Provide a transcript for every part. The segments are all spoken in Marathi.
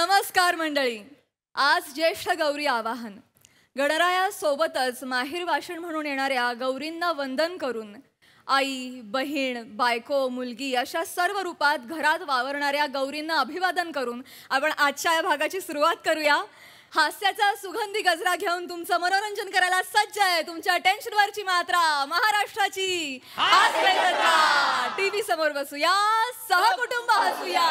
नमस्कार मंडळी. आज ज्येष्ठ गौरी आवाहन. गणरायासोबतच माहीर भाषण म्हणून येणाऱ्या गौरींना वंदन करून आई, बहीण, बायको, मुलगी अशा सर्व रूपात घरात वावरणाऱ्या गौरींना अभिवादन करून आपण आजच्या या भागाची सुरुवात करूया. हास्याचा सुगंधी गजरा घेऊन तुमचं मनोरंजन करायला सज्ज आहे तुमच्या टेन्शनवरची मात्रा महाराष्ट्राची हास्य जत्रा. टीव्ही समोर बसूया, सहकुटुंब हसूया.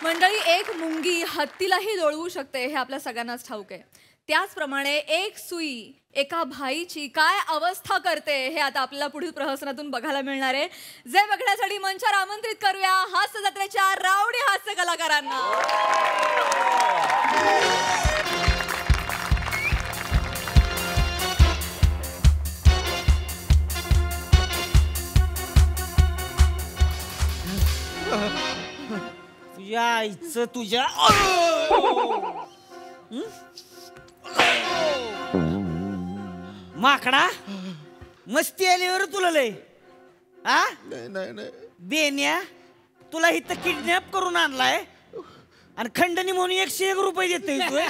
मंडळी, एक मुंगी हत्तीलाही डोळवू शकते हे आपल्या सगळ्यांनाच ठाऊक आहे. त्याचप्रमाणे एक सुई एका भाईची काय अवस्था करते हे आता आपल्याला पुढील प्रहसनातून बघायला मिळणार आहे. जे बघण्यासाठी मंचावर आमंत्रित करूया हास्य जत्रेच्या रावडी हास्य कलाकारांना. तुझ्या आईचं तुझ्या माकडा मस्ती आलीवर तुला लय बेन्या तुला इथं किडनॅप करून आणलाय आणि खंडणी म्हणून 101 रुपये देतोय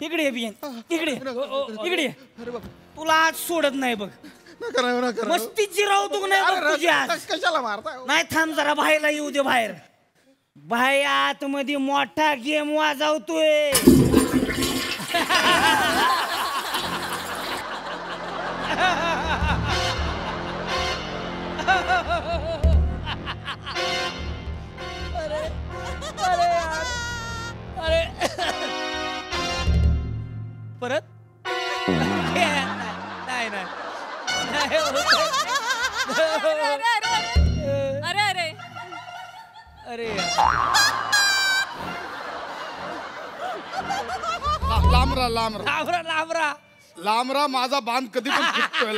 इकडे बियन इकडे इकडे तुला आज सोडत नाही बघ. मस्ती जिराव तू नाही कशाला मारता. नाही थांब जरा बाहेरला येऊ दे. बाहेर बाहेर आतमध्ये मोठा गेम वाजवतोय. परत अरे अरे अरे लांबरा लांबरा लांबरा लांबरा माझा बांध कधी पण फुटतोय.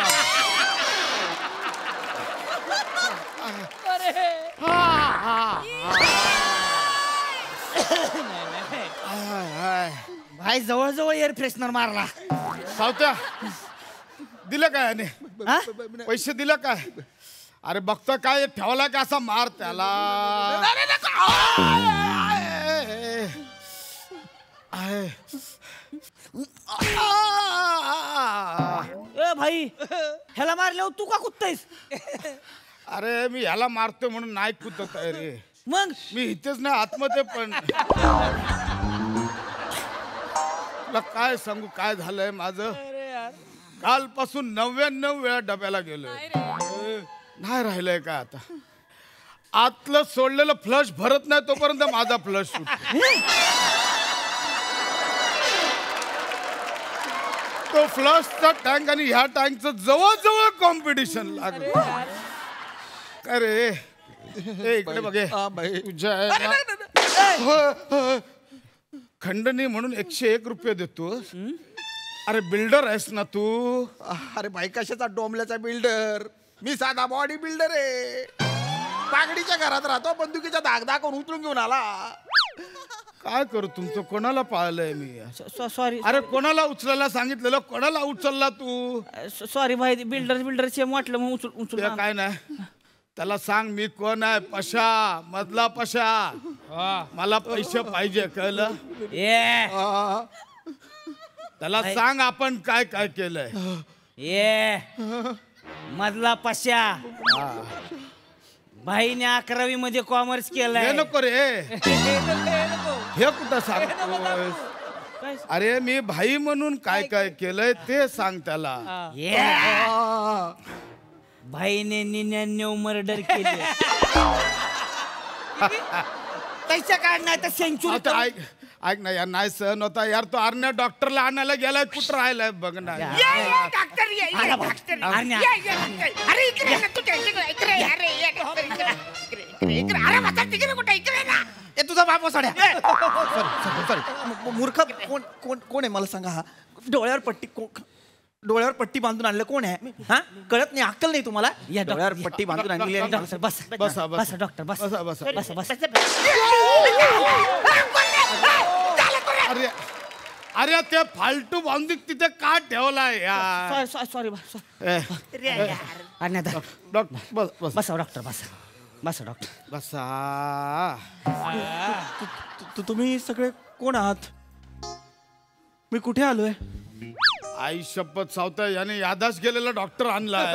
भाई जवळजवळ एअर फ्रेशनर मारला. सावत्या दिलं काय याने? पैसे दिलं काय? अरे बघता काय ठेवला का असा मार त्याला. ए भाई ह्याला मारल्यावर तू का कुदतयस? अरे मी ह्याला मारतोय म्हणून नाही कुदत आहे रे. मग मी इथेच नाही आतमध्ये पण तुला काय सांगू काय झालंय माझं. कालपासून 99 वेळा डब्याला गेलोय. नाही राहिलंय का आता. आतलं सोडलेलं फ्लश भरत नाही तोपर्यंत माझा फ्लश सुटतो. तो फ्लशचा टँक आणि ह्या टँकचं जवळजवळ कॉम्पिटिशन लागलं. अरे इकडे बघे तुझ्या खंडणी म्हणून 101 रुपये देतो. अरे बिल्डर आहेस ना तू. अरे भाई कशाचा डोंबल्याचा बिल्डर. मी साधा बॉडी बिल्डर आहे. पागडीच्या घरात राहतो. बंदुकीच्या दाग करून उतरून घेऊन आला. काय करू तुमचं. कोणाला पाळलंय मी. सॉरी. अरे कोणाला उचलायला सांगितलेलं कोणाला उचलला तू. सॉरी भाई बिल्डरचे म्हटलं मग उचल काय नाही. त्याला सांग मी कोण आहे. पशा मधला पशा. मला पैसे पाहिजे कळलं. त्याला सांग आपण काय काय केलंय. मधला पशा भाईने 11वी मध्ये कॉमर्स केलंय. हे नको रे. हे कुठं सांग. अरे मी भाई म्हणून काय काय केलंय ते सांग त्याला. भाईने 99 मर्डर केले. पैसा काढणार तर सेंचुरी. ऐक ना यार नाही सहन होता यार. तो आरण्या डॉक्टरला आणायला गेलाय. कुठं राहिलाय बघ ना. तुझा बाप साड्या. सॉरी मूर्ख. कोण आहे मला सांगा. हा डोळ्यावर पट्टी बांधून आणलं कोण आहे. हा कळत नाही. अक्कल नाही तुम्हाला. डोळ्यावर पट्टी बांधून आणली. बस डॉक्टर बस. अरे अरे ते फालतू बाउंडिंग तिथे का ठेवलाय यार? सॉरी डॉक्टर बस बस बसा डॉक्टर बसा बसा डॉक्टर बसा. तुम्ही सगळे कोण आहात? मी कुठे आलोय? आई शपथ सावता याने यादाश गेलेला डॉक्टर आणलाय.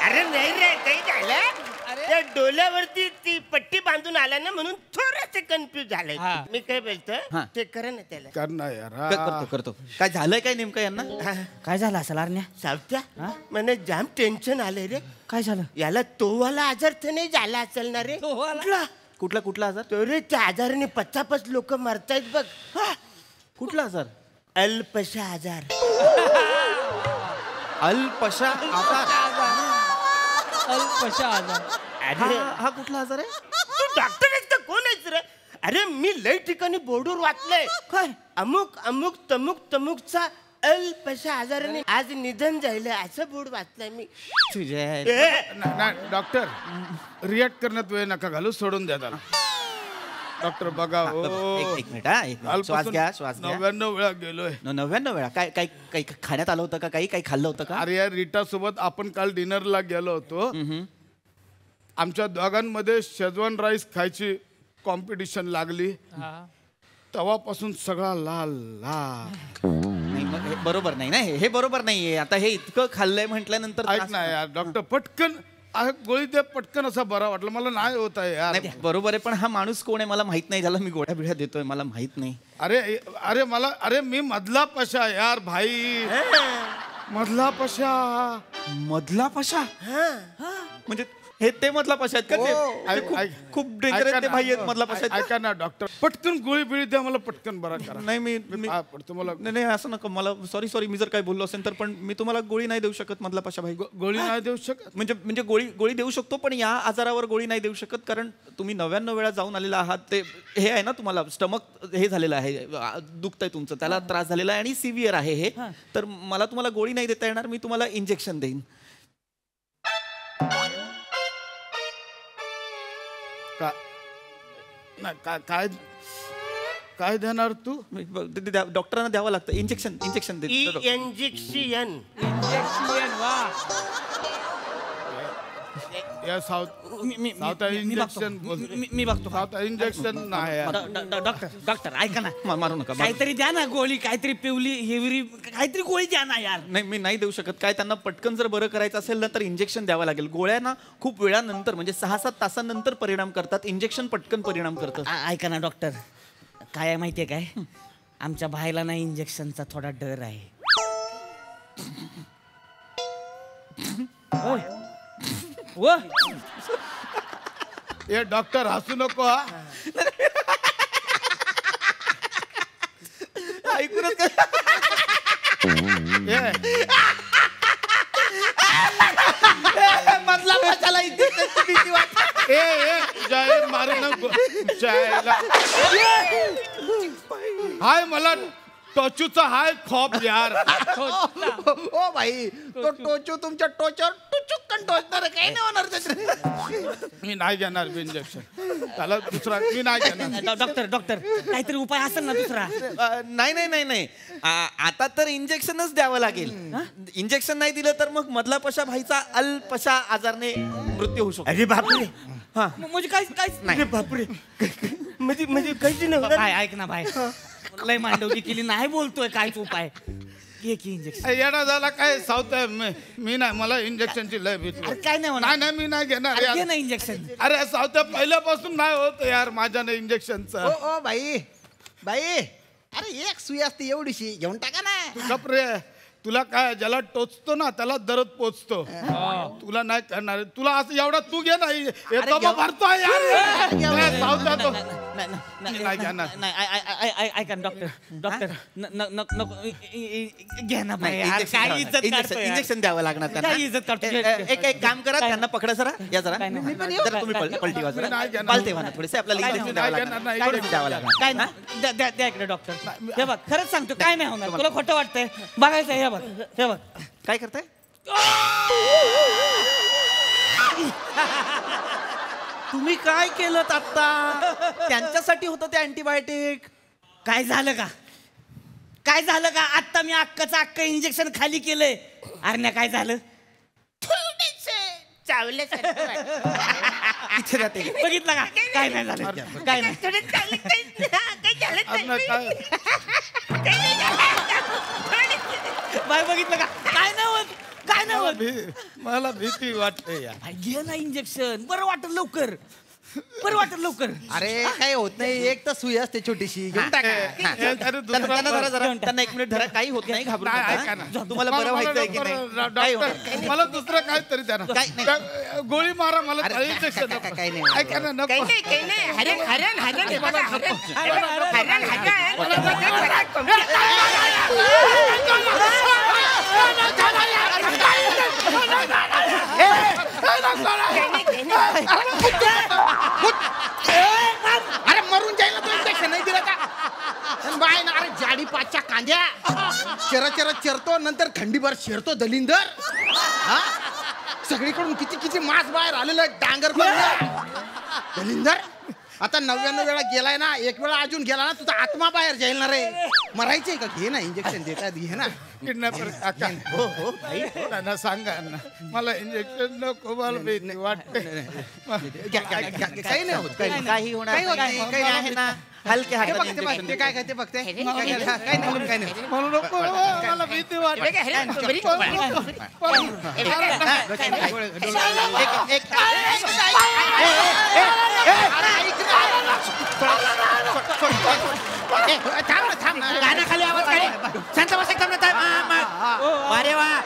अरे नाही रे काही झालं त्या डोल्यावरती ती पट्टी बांधून आला ना म्हणून थोडस कन्फ्युज झालंय. मी काय बोलतो ते करा ना त्याला. कर ना यार. करतो. काय झालंय काय नेमकं यांना? काय झालं असेल अरण्या? सावत्या मला जाम टेन्शन आलंय रे. काय झालं? याला तोवाला आजार तर नाही झाला असेल ना रे? कुठला आजार? तो रे त्या आजाराने पचापच लोक मरतायत बघ. कुठला आजार? अल्पशा आजार. अल्पशा आजार. अल्पशा आजार. हा कुठला आजार आहे? तू डॉक्टर आहेस का कोण आहेस रे? अरे मी लई ठिकाणी बोर्डवर वाचलंय. काय? अमुक अमुक तमुक तमुकचा अल्पशा आजाराने आज निधन झालं असं बोर्ड वाचलंय मी. तुझ्या डॉक्टर रिॲक्ट करण्यात वेळ नका घालू, सोडून द्या त्याला. डॉक्टर बघा एक मिनिट हा, एक मिनिट. श्वास घ्या. 99 वेळा गेलोय. 99 वेळा. काय काय काही खाण्यात आलं होतं का? काही खाल्लं होतं का? अरे यार रीटा सोबत आपण काल डिनरला गेलो होतो. आमच्या दोघांमध्ये शेजवान राईस खायची कॉम्पिटिशन लागली. तेव्हापासून सगळा लाल लाल. नाही, मग हे बरोबर नाही ना. हे बरोबर नाहीये. आता हे इतकं खाल्लंय म्हटल्यानंतर ऐक ना यार डॉक्टर पटकन गोळी दे पटकन. असा बरा वाटलं मला. नाही होत आहे यार. नाही, बरोबर आहे पण हा माणूस कोण आहे मला माहित नाही. ज्याला मी गोळ्या बिळ्या देतोय मला माहित नाही. अरे मी मधला पशा यार भाई. मधला पशा. मधला पशा? म्हणजे हे ते मधला पशा आहेत का? ते खूप डेंजर आहेत ते भाई आहेत मधला पशा. ऐका ना डॉक्टर पटकन गोळी बिळी द्या मला पटकन बरा करा. नाही मी तुम्हाला नाही असं नका मला. सॉरी मी जर काही बोललो असेल तर. पण मी तुम्हाला गोळी नाही देऊ शकत मधला पशा भाई. गोळी नाही देऊ शकत? म्हणजे गोळी देऊ शकतो पण या आजारावर गोळी नाही देऊ शकत. कारण तुम्ही 99 वेळा जाऊन आलेला आहात. ते हे आहे ना तुम्हाला स्टमक हे झालेलं आहे, दुखतंय तुमचं, त्याला त्रास झालेला आहे आणि सिव्हिअर आहे हे. तर मला तुम्हाला गोळी नाही देता येणार. मी तुम्हाला इंजेक्शन देईन. काय काय देणार तू? डॉक्टरांना द्यावं लागतं इंजेक्शन. इंजेक्शन दे. इंजेक्शन. या साऊथ इंजेक्शन मी बघतो. साऊथ इंजेक्शन नाही यार. डॉक्टर ऐका ना. मारू नका. काहीतरी द्या ना गोळी. काहीतरी पिवली हेवरी काहीतरी गोळी द्या ना यार. नाही मी नाही देऊ शकत. काय त्यांना पटकन जर बरं करायचं असेल ना तर इंजेक्शन द्यावं लागेल. गोळ्या ना खूप वेळानंतर म्हणजे 6-7 तासांनंतर परिणाम करतात. इंजेक्शन पटकन परिणाम करतं. ऐका ना डॉक्टर काय आहे माहितीये काय? आमच्या भाईला ना इंजेक्शनचा थोडा डर आहे. ए डॉक्टर हसू नको हा. ऐकूनच मधला पशाला इंजेक्शनची भीती वाटते. जय मारे नको. हाय मला टोचूचा हाय खॉप यार. ओ भाई तो टोचू तुमच्या टोचावर टुचुक्कन टोचणार. काही नाही होणार त्याच्यात. मी नाही घेणार इंजेक्शन. त्याला दुसरा मी नाही घेणार. डॉक्टर काहीतरी उपाय असेल ना दुसरा? नाही आता तर इंजेक्शनच द्यावं लागेल. इंजेक्शन नाही दिलं तर मग मधला पशा भाईचा अल्पशा आजारने मृत्यू होऊ शकतो. अरे बापरे. हा म्हणजे काहीच अरे बापरे. म्हणजे काहीच नाही. भाई ऐक ना भाई. लय मांडवली केली नाही बोलतोय. काहीच उपाय की इंजेक्शन. येडा झाला काय साऊथ मी नाही. मला इंजेक्शनची लय भीती. काय नाही होणार. नाही मी नाही घेणार यार. ना इंजेक्शन. अरे साऊथ पहिल्यापासून नाही होत यार माझ्याने इंजेक्शनचं. ओ बाई अरे एक सुई असते एवढीशी घेऊन टाका ना. गप रे. तुला काय ज्याला टोचतो ना त्याला दरद पोचतो. तुला नाही करणार. तुला असं एवढा तू घे नाही भरतो नाही घेणार. ऐका डॉक्टर नको घ्या ना भाई. काय इज्जत काढतोय यार. इंजेक्शन द्यावं लागणार त्यांना. काय इज्जत काढतोय. एक काम करा त्यांना पकडा जरा. या जरा तुम्ही पलटी वाजरा. पालते म्हणा थोडेसे. आपल्याला इंजेक्शन द्यावं लागणार. काय ना द्या इकडे डॉक्टर. हे बघ खरंच सांगतो काय नाही होणार. तुला खोटं वाटतंय. बघायचं हे बघ काय करताय? तुम्ही काय केलं आता? त्यांच्यासाठी होतं ते अँटीबायोटिक. काय झालं का? काय झालं का? आत्ता मी अक्क इंजेक्शन खाली केलंय. अरे काय झालं? चावल्यासारखं वाटतं. इथे राहते. बघितलं का? काय नाही झालं. काय नाही. थोडं चावलं, काही झालं नाही. बाय बघितलं का? काय नाही होत. काय नाही होत. मला भीती वाटते या. घे ना इंजेक्शन. बरं वाटत लवकर. बरं वाटत लवकर. अरे काय होत नाही, एक तर सुई असते छोटीशी, घेऊन टाका. त्यांना धरा जरा. त्यांना 1 मिनिट धरा. काही होत नाही, घाबरू नाही, नका. ऐका ना. तुम्हाला बरं व्हायचंय की नाही? काही होणार नाही. डॉक्टर मला दुसरं काहीतरी द्या ना. काही नाही. गोळी मारा मला अरे, इंजेक्शन नको. काही नाही. ऐका ना नको. काही नाही. हरण हे बघा, अरे मरून जाईल तो इंजेक्शन नाही दिलं का? बाय ना, अरे जाडी पाचच्या कांद्या चरतो, नंतर खंडीभर शिरतो दलिंदर. हा सगळीकडून किती मांस बाहेर आलेलं आहे डांगर दलिंदर. आता 99 वेळा गेलाय ना, 1 वेळा अजून गेला ना, तुझा आत्मा बाहेर जाईल ना रे. मरायचंय का? घे ना इंजेक्शन देतात, घे ना. किडनॅपर काका. हो त्यांना सांगा ना, मला इंजेक्शन नको, मला भीती वाटते. काही नाही होत, काही नाही. काही होणार काही होत नाही. नाही, काही आहे ना. हलके ते हाताने बघते इंजेक्शन ते काय ते बघते काही नाही. म्हणू नको, मला भीती वाटते. थांब गाण्याखाली आवाज काढे. शांत बस एकदम ना. अरे वा.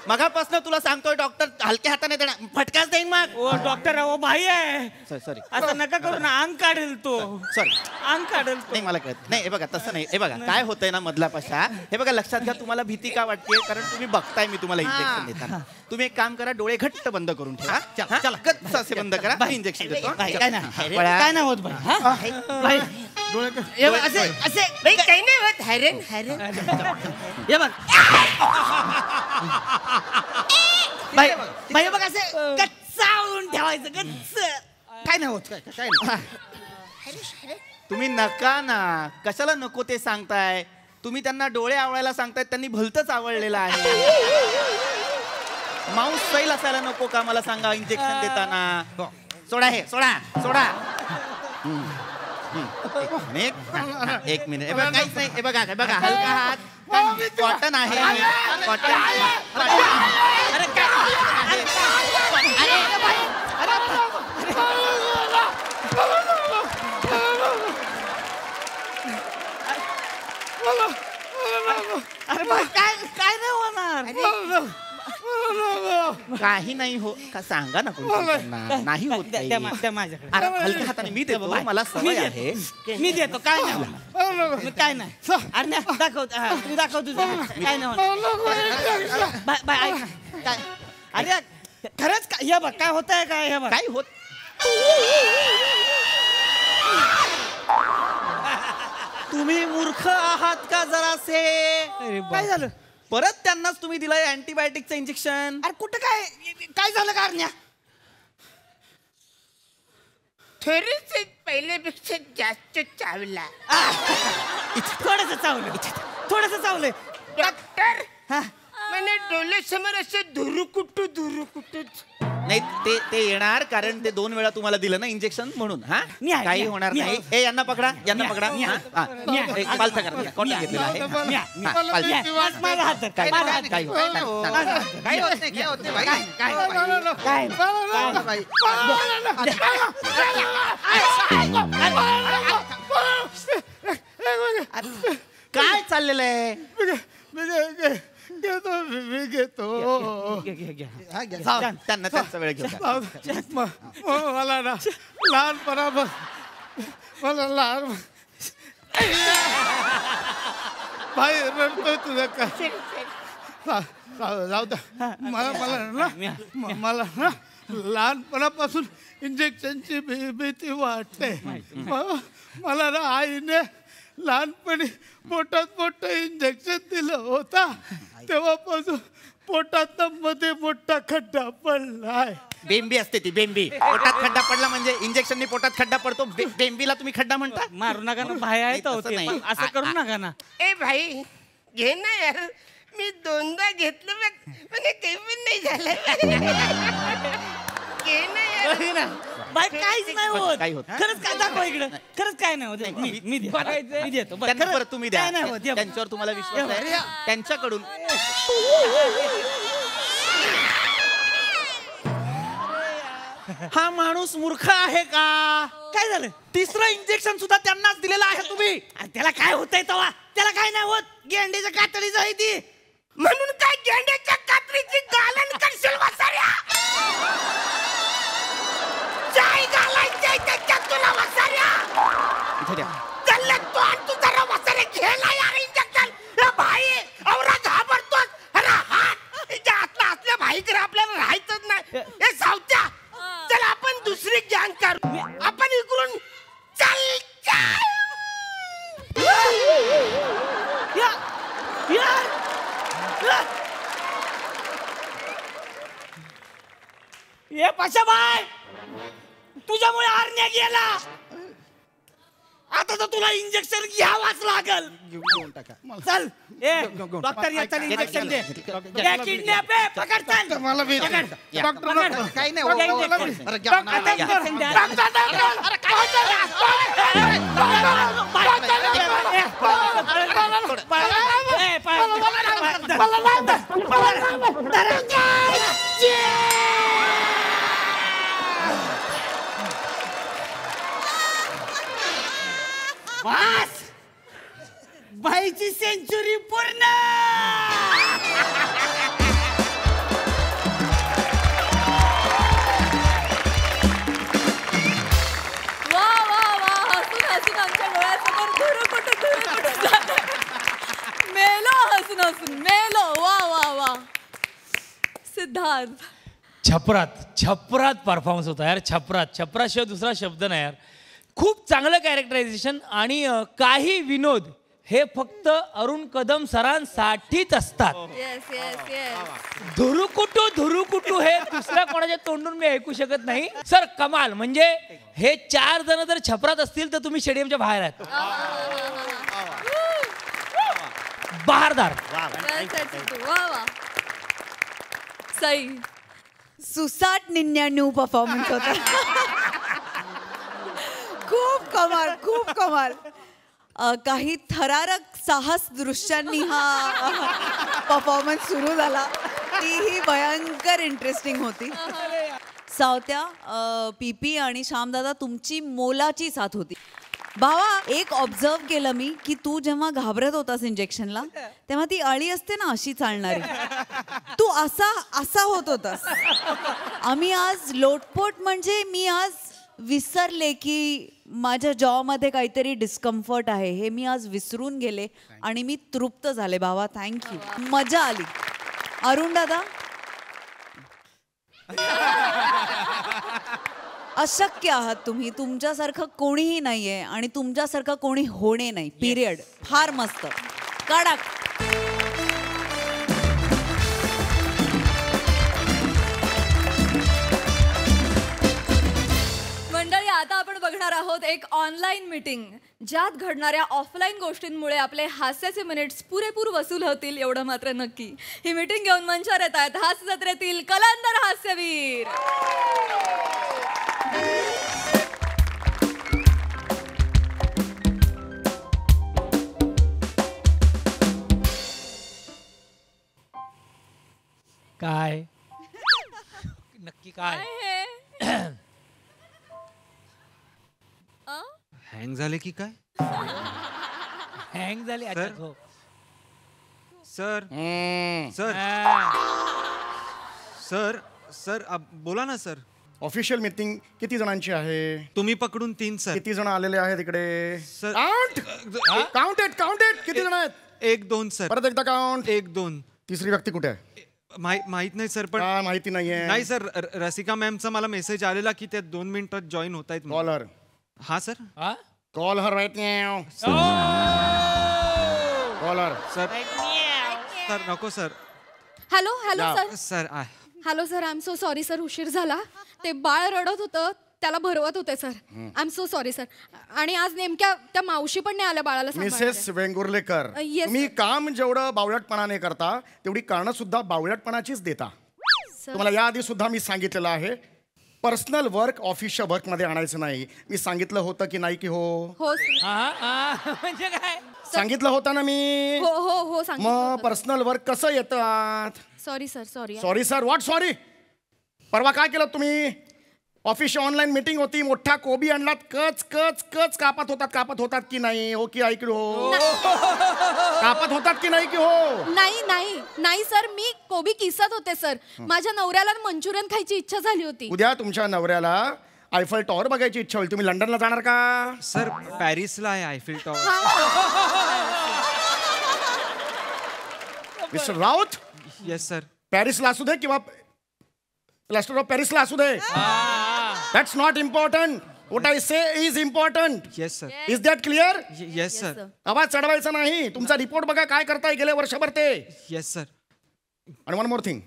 मगापासून तुला सांगतोय डॉक्टर हलक्या हाताने देणार, फटकाच देईन मग. ओ डॉक्टर अहो भाई आहे. सॉरी असं नका करू ना. अंग काढेल तो. सॉरी. अंग काढेल तो. नाही मला कळत नाही. हे बघा तसं नाही. हे बघा काय होतंय ना मधला पशा. हे बघा लक्षात घ्या, तुम्हाला भीती का वाटते? कारण तुम्ही बघताय मी तुम्हाला इंजेक्शन देताना. तुम्ही एक काम करा, डोळे घट्ट बंद करून ठेवा. चला गच्च असे बंद करा. इंजेक्शन देतो. काय नाही. काय नाही होत बाई. हा? बाई, हे बघ, असे काही नाही होत. हरण हे बघ. बाई बाई हे बघ, असे गच्चावून ठेवायचं. गच्च. काय नाही होत, काय नाही. तुम्ही नका ना. कशाला नको ते सांगताय? तुम्ही त्यांना डोळे आवळायला सांगताय, त्यांनी भलतच आवडलेलं आहे. माऊस सैल असायला नको का मला सांगा इंजेक्शन देताना? सोडा हे, सोडा. एक मिनिट. हे बघा काहीच नाही. हे बघा हलका हात. कॉटन आहे. कॉटन. अरे अरे बाई, काय नाही होणार. काही नाही हो का? सांगा ना कोणी त्यांना. नाही होत काही. त्या माझ्याकडे. अरे हलक्या हाताने मी देतो, मला सवय आहे. मी देतो. काय नाही होणार. काय नाही. अरे नाही, दाखव. तुम्ही दाखव तुझं. काय नाही होणार. बाय ऐक ना. काय? अरे खरंच का? हे बघ काय होत आहे. काय हे बघ. काही होत. तुम्ही मूर्ख आहात का जरासे? काय झालं? परत त्यांनाच तुम्ही दिलंय अँटीबायोटिकचं इंजेक्शन. अरे कुठं काय झालं का अरण्या? थोडस पहिल्यापेक्षा जास्त चावला. थोडस चावलंय. डॉक्टर हा. म्हणे डोळ्यासमोर असं धुरुकुटू नाही ते येणार, कारण ते 2 वेळा तुम्हाला दिलं ना इंजेक्शन म्हणून. हा मी आहे, काही मी होणार आहे. नाही. ए यांना पकडा. एक पालथा करा. कॉटन घेतलेलं आहे. हा, पालथा. माझा हात धर. काही माझा हात धर. काही होत नाही. काही होत नाही बाई. काय चाललेलं आहे? मी घेतो. त्यांना त्यांचा वेळ घेऊ. मला ना लहानपणा मला लहान भाई रडतोय तुझं काय? जाऊ द्या. मला ना लहानपणापासून इंजेक्शनची भीती वाटते. मला ना आईने लहानपणी पोटात इंजेक्शन दिलं होता, तेव्हापासून पोटात मध्ये मोठा खड्डा पडलाय. बेंबी असते ती बेंबी. पोटात खड्डा पडला म्हणजे इंजेक्शननी पोटात खड्डा पडतो. बेंबीला तुम्ही खड्डा म्हणता? मारू नका ना, भाई आहे तो तसं नाही. पण असं करू नका ना. ए भाई घे ना यार, मी 2दा घेतलं म्हणजे काही पण नाही झालं. घे ना यार. बाई काहीच नाही होत. काही होत. खरंच काय दाखव इकडे. खरंच काय नाही होत. मी देतो. बरं, त्यांना खरंच परत तुम्ही द्या. काय नाही होत. त्यांच्यावर तुम्हाला विश्वास आहे त्यांच्याकडून. हा माणूस मूर्ख आहे का? काय झालं? तिसरं इंजेक्शन सुद्धा त्यांनाच दिलेलं आहे तुम्ही. अरे त्याला काय होतंय तवा? त्याला काय नाही होत. गेंडीच्या कातडीचं आहे ती. म्हणून काय गेंड्याच्या कात्रीची गालन करशील वसाऱ्या? जाय घालायचंय त्याच्यात तुला वसाऱ्या. इथे द्या. चाललं तो आणि तू जरा वसारे घ्यायला यार इंजेक्शन. भाई अवरा घाबरतोस. अरे हात हिच्या हातला असल्या भाईकडे आपल्याला राहायचंच नाही. हे सावत्या चल आपण दुसरी ज्ञान करू. आपण इकडून चल ये पाशाबाई, तुझ्यामुळे आरण्या गेला. आता तर तुला इंजेक्शन घ्यावाच लागल. चल ए डॉक्टर या, चल इंजेक्शन दे. किडनॅप आहे, पकड चल. मला भी पकड. डॉक्टर काही नाही पकड होत. इंजेक्शन. अरे घ्या ना. आता इंजेक्शन द्या. बस बाईची सेंचुरी पूर्ण. वा वा वा, हसून हसून आमच्या डोळ्यासमोर धुरुकुटू झालं. मेलो हसून हसून मेलो. वा वा वा. सिद्धार्थ, छपरात परफॉर्मन्स होता यार. छपराशिवाय दुसरा शब्द नाही यार. खूप चांगलं कॅरेक्टरायझेशन आणि काही विनोद हे फक्त अरुण कदम सरांसाठीच असतात. Yes yes yes. धुरुकुटू हे दुसऱ्या कोणाच्या तोंडून मी ऐकू शकत नाही. सर कमाल. म्हणजे हे 4 जण जर छपरात असतील तर तुम्ही स्टेडियमच्या बाहेर आहात. बहारदार. वा वा. सई, सुसाट 99 परफॉर्मन्स होता. खूप कमाल. काही थरारक साहस दृश्यांनी हा परफॉर्मन्स सुरू झाला. तीही भयंकर इंटरेस्टिंग होती. सावत्या, पीपी आणि श्यामदादा तुमची मोलाची साथ होती. भावा, एक ऑब्झर्व केलं मी की तू जेव्हा घाबरत होतास इंजेक्शनला तेव्हा ती अळी असते ना अशी चालणारी, तू असा होत होतास. आम्ही आज लोटपोट म्हणजे मी आज विसरले की माझ्या जॉमध्ये काहीतरी डिस्कम्फर्ट आहे हे मी आज विसरून गेले आणि मी तृप्त झाले. भावा थँक्यू, मजा आली. अरुण दादा, अशक्य आहात तुम्ही. तुमच्यासारखं कोणीही नाहीये आणि तुमच्यासारखं कोणी होणे नाही. पिरियड. फार मस्त. कडक. मंडळी, आता आपण बघणार आहोत एक ऑनलाईन मीटिंग ज्यात घडणाऱ्या ऑफलाईन गोष्टींमुळे आपले हास्याचे मिनिट्स पुरेपूर वसूल होतील एवढं मात्र नक्की. ही मीटिंग घेऊन मंचावर येत आहेत हास्य जत्रेतील कलांदर हास्यवीर. काय नक्की काय हँग झाले की काय? हँग झाले. अच्छा, हो. सर सर सर सर बोला ना सर. ऑफिशियल मीटिंग किती जणांची आहे? तुम्ही पकडून 3 सर. किती जण आलेले आहेत इकडे? सर काउंट किती जण आहेत? 1 2 सर. परत एकदा काउंट. 1 2. तिसरी व्यक्ती कुठे आहे? माहित नाही सर. पण माहिती नाहीये. नाही सर, रसिका मॅमचा मला मेसेज आलेला की त्या 2 मिनिटात जॉईन होत आहेत. कॉलर. हा sir. Call her right now. Caller. Sir sir नको sir. Hello hello sir. Sir hello sir, I am so sorry sir, उशीर झाला. ते बाळ रडत होतं, त्याला भरवत होते sir. I am so sorry sir. आणि आज नेमक्या त्या मावशी पण नाही आल्या बाळाला सांभाळायला. मिसेस वेंगुर्लेकर, yes, तुम्ही काम जेवढं बावळटपणाने करता तेवढी कारणं सुद्धा बावळटपणाचीच देता. तुम्हाला याआधी सुद्धा मी सांगितलेलं आहे, पर्सनल वर्क ऑफिसच्या वर्क मध्ये आणायचं नाही. मी सांगितलं होतं की नाही की हो? हो म्हणजे काय? सांगितलं होतं ना मी. हो हो हो मग पर्सनल वर्क कसं येतं आत? Sorry sir, sorry. Sorry sir, what sorry? परवा काय केलं तुम्ही? ऑफिसची ऑनलाईन मीटिंग होती, मोठा कोबी आणलात, कच कच कच कापत होतात की नाही? हो की ऐकलं हो? कापत होतात की नाही की हो? नाही नाही नाही सर, मी कोबी किसत होते सर. माझ्या नवऱ्याला मंचुरियन खायची इच्छा झाली होती. उद्या तुमच्या नवऱ्याला आयफल टॉवर बघायची इच्छा होईल. तुम्ही लंडनला जाणार का? सर पॅरिसला आहे Eiffel tower. Mister Raut, yes sir. पॅरिसला असू दे किंवा प्लास्टर ऑफ पॅरिसला असू दे, that's not important. What I say is important. Yes sir. Is that clear? Yes sir. आवाज चढवायचा नाही. तुमचा रिपोर्ट बघा काय करताय गेले वर्षभर ते. Yes sir. आणि one more thing,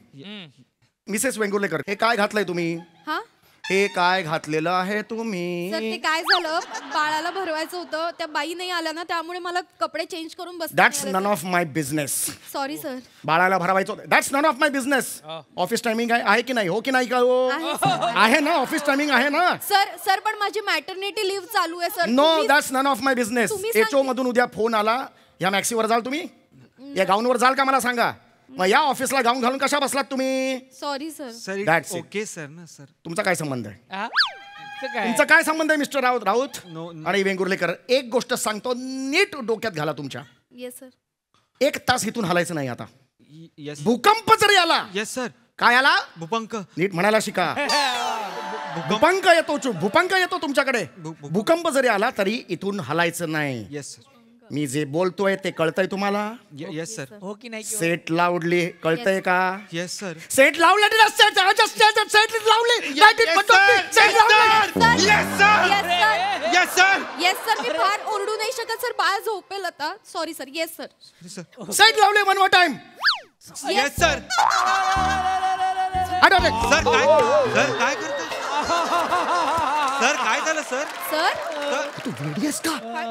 Mrs Vengurlekar, हे काय घातलंय तुम्ही? हा हे काय घातलेलं आहे सर, ते तुम्ही? काय झालं, बाळाला भरवायचं होतं, त्या बाई नाही आल्या ना, त्यामुळे मला कपडे चेंज करून बस. That's none of my business. Sorry sir. बाळाला भरवायचं होतं, that's none of my business. Office timing आहे की नाही? हो की नाही का हो? आहे ना, ऑफिस टायमिंग आहे ना. सर पण माझी मॅटर्निटी लिव्ह चालू आहे sir. No, that's none of my business. तुम्ही एचओ मधून उद्या फोन आला, या मॅक्सीवर जाल तुम्ही? या गाऊनवर जाल का मला सांगा? मग या ऑफिसला गाऊन घालून कशा बसलात तुम्ही? Sorry sir. Sir That's it. Okay sir ना सर. तुमचा काय संबंध आहे? काय? तुमचा काय संबंध आहे मिस्टर राऊत No, आणि वेंगुर्लेकर? एक गोष्ट सांगतो, नीट डोक्यात घाला तुमच्या. Yes sir. 1 तास इथून हलायचं नाही आता. येस. भूकंप जरी आला. Yes sir. काय आला? भूपंक. नीट म्हणायला शिका. भूकंप येतो तुमच्याकडे. भूकंप जरी आला तरी इथून हलायचं नाही. Yes sir. मी जे बोलतोय ते कळतंय तुम्हाला? Yes sir. हो की नाही? सेट लावली कळतंय का? Yes sir. सेट लावले सेट लावले. Yes sir. Yes sir. Yes sir, मी फार ओरडू नाही शकत सर, बाळ झोपेल आता. Sorry sir. Yes sir. Set लावले one more time. Yes sir. Sir काय करताय? सर काय झालं सर? सर तू वेडीस का?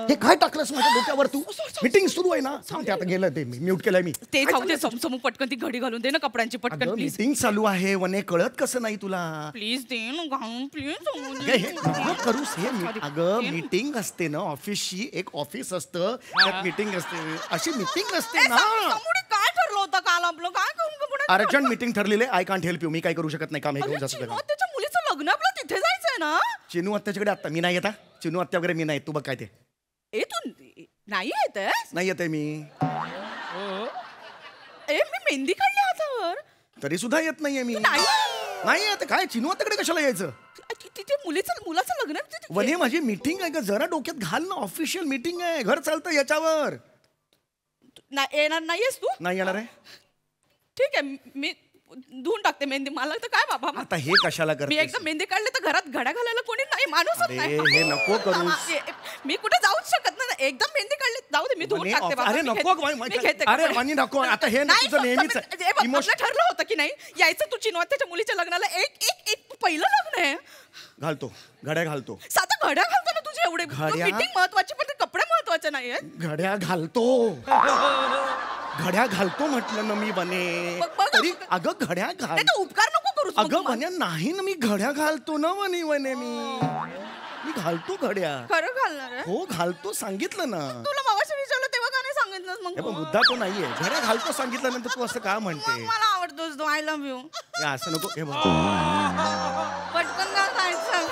हे काय टाकलंस माझ्या डोक्यावर तू? मीटिंग सुरू आहे ना. सांगते आता गेलं ते, मी म्यूट केलंय मी. ते जाऊ दे, समसमू पटकन ती घडी घालून दे ना कपड्यांची पटकन प्लीज. मीटिंग चालू आहे वने, कळत कसं नाही तुला? प्लीज दे ना घालून प्लीज. अगं, हे नको करूस हे. अगं मीटिंग असते ना ऑफिसची, एक ऑफिस असतं, त्यात मीटिंग असते. अशी मीटिंग असते ना. काय ठरलं होतं काल आपलं? काय अर्जंट मीटिंग ठरलेले. I can't help you. मी काय करू शकत नाही. काम हे घेऊन जातो. त्याच्या मुलीचं लग्न आपलं तिथे जायचंय ना. चिनू आत्याच्याकडे आता मी नाही येता. चिनू आत्या वगैरे मी नाही. तू बघ काय ते. ए तू नाही येत नाही येते मी. मी मेहंदी काढली हातावर तरी सुद्धा येत नाहीये मी. नाही येत. काय चिनू आत्याकडे कशाला यायचं? तिथे मुलाचं लग्न आहे तिथे. वने माझी मीटिंग आहे का? जरा डोक्यात घाल ना. ऑफिशियल मीटिंग आहे. घर चालतं याच्यावर. येणार नाहीयेस तू? नाही येणार आहे. ठीक आहे, मी धुवून टाकते मेहंदी. मला तर काय बाबा, आता हे कशाला मी करते? एकदा मेहंदी काढले तर घरात घड्या घालायला कोणी नाही, माणूसच अरे, नाही. हे नको करूस. मी कुठे जाऊच शकत नाही. एकदा मेहंदी काढली, जाऊ दे, मी धुवून वने, टाकते बाबा. अरे मी नको. घेते- मी घेते अरे कपडे. वाणी नको. आता हे नाही, तुझं नेहमीच हे बघ, आपलं ठरलं होतं की नाही यायचं. तू चिनवात्याच्या मुलीच्या लग्नाला. एक पहिलं लग्न आहे. घालतो, घड्या घालतो. साधा घड्या घालतो ना तुझे एवढे. घड्या? मीटिंग महत्वाची पण ते कपडे महत्वाचे नाही आहेत. घड्या घालतो. घड्या घालतो म्हटलं ना मी बने. बघ, तरी अगं घड्या घाल. नाही तर उपकार नको करूस मग अगं तू. म्हणे नाही ना, मी घड्या घालतो ना वने. मी घालतो घड्या. खरं घालणार आहे? हो घालतो, सांगितलं ना. तुला मागाशी विचारलं तेव्हा का नाही सांगितलंस मग हे तू? पण मुद्दा तो नाहीये. घड्या घालतो सांगितल्यानंतर तू असं का म्हणते? मग मला आवडतोस तू. I love you. हे असं नको. हे बघ, पटकन का जायचं?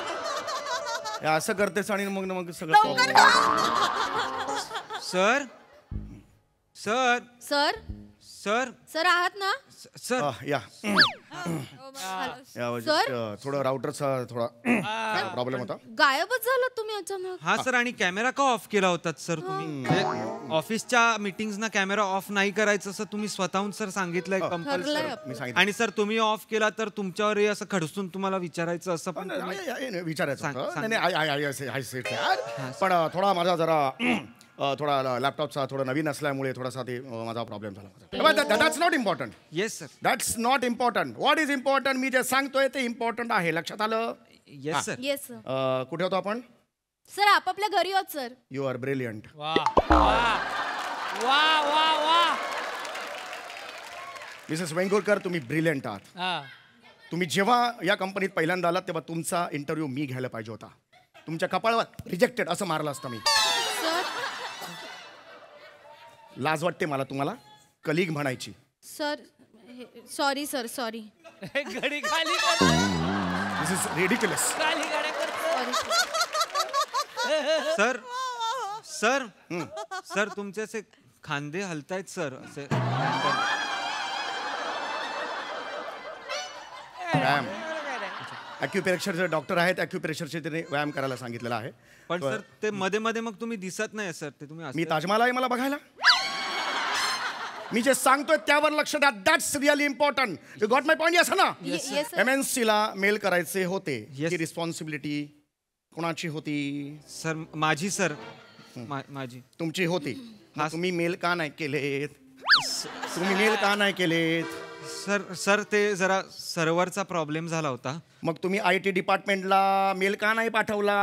हे असं करतेस आणि मग लवकर सगळं. Sir. Sir. Sir sir. Sir आहात ना? सर. या सर? थोडं राउटरचा थोडा प्रॉब्लेम होता. गायबच झालात तुम्ही अचानक. हा सर, आणि कॅमेरा का ऑफ केला होता सर तुम्ही? म्हणजे ऑफिसच्या मीटिंग्सना कॅमेरा ऑफ नाही करायचं असं तुम्ही स्वतःहून सर सांगितलंय ठरलंय कंपल्सरी. मी सांगितलं. आणि सर तुम्ही ऑफ केला तर तुमच्यावरही असं खडसून तुम्हाला विचारायचं असं पण तुम्ही- विचारायचं सांग- होतं. सांग. नाही, नाही, I said यार. पण थोडा माझा जरा थोडा लॅपटॉपचा थोडा नवीन असल्यामुळे थोडासा ते माझा प्रॉब्लेम झाला. That's not important. Yes sir. That's not important. What is important मी जे सांगतोय ते इम्पॉर्टंट आहे. लक्षात आलं? Yes sir. Yes sir. कुठे होतो आपण? सर आपापल्या घरी आहोत सर. You R brilliant. वा वा वा वा वा. मिसेस वेंगुर्कर, तुम्ही ब्रिलियंट आहात. हा. तुम्ही जेव्हा या कंपनीत पहिल्यांदा आलात तेव्हा तुमचा इंटरव्ह्यू मी घ्यायला पाहिजे होता. तुमच्या कपाळावर रिजेक्टेड असं मारलं असतं मी. सर लाज वाटते मला तुम्हाला कलिग म्हणायची. Sir sorry sir sorry. घडी खाली दिस इज रिडिक्युलस. खाली गाड्या करतो. सर सर सर तुमचे असे खांदे हलतायत सर असे. व्यायाम. ॲक्युप्रेशरचे डॉक्टर आहेत. ॲक्युप्रेशरचे त्याने व्यायाम करायला सांगितलेला आहे. पण सर ते मध्ये मध्ये मग तुम्ही दिसत नाही सर. ते तुम्ही मी ताजमहल आहे मला बघायला. मी जे सांगतोय त्यावर लक्ष द्या. That's really important. You got my point? Yes ना? MNC ला मेल करायचे होते. ही रिस्पॉन्सिबिलिटी कोणाची होती? सर माझी सर. माझी. तुमची होती. तुम्ही मेल का नाही केलेत? तुम्ही मेल का नाही केलेत? सर ते जरा सर्व्हरचा प्रॉब्लेम झाला होता. मग तुम्ही IT डिपार्टमेंटला मेल का नाही पाठवला?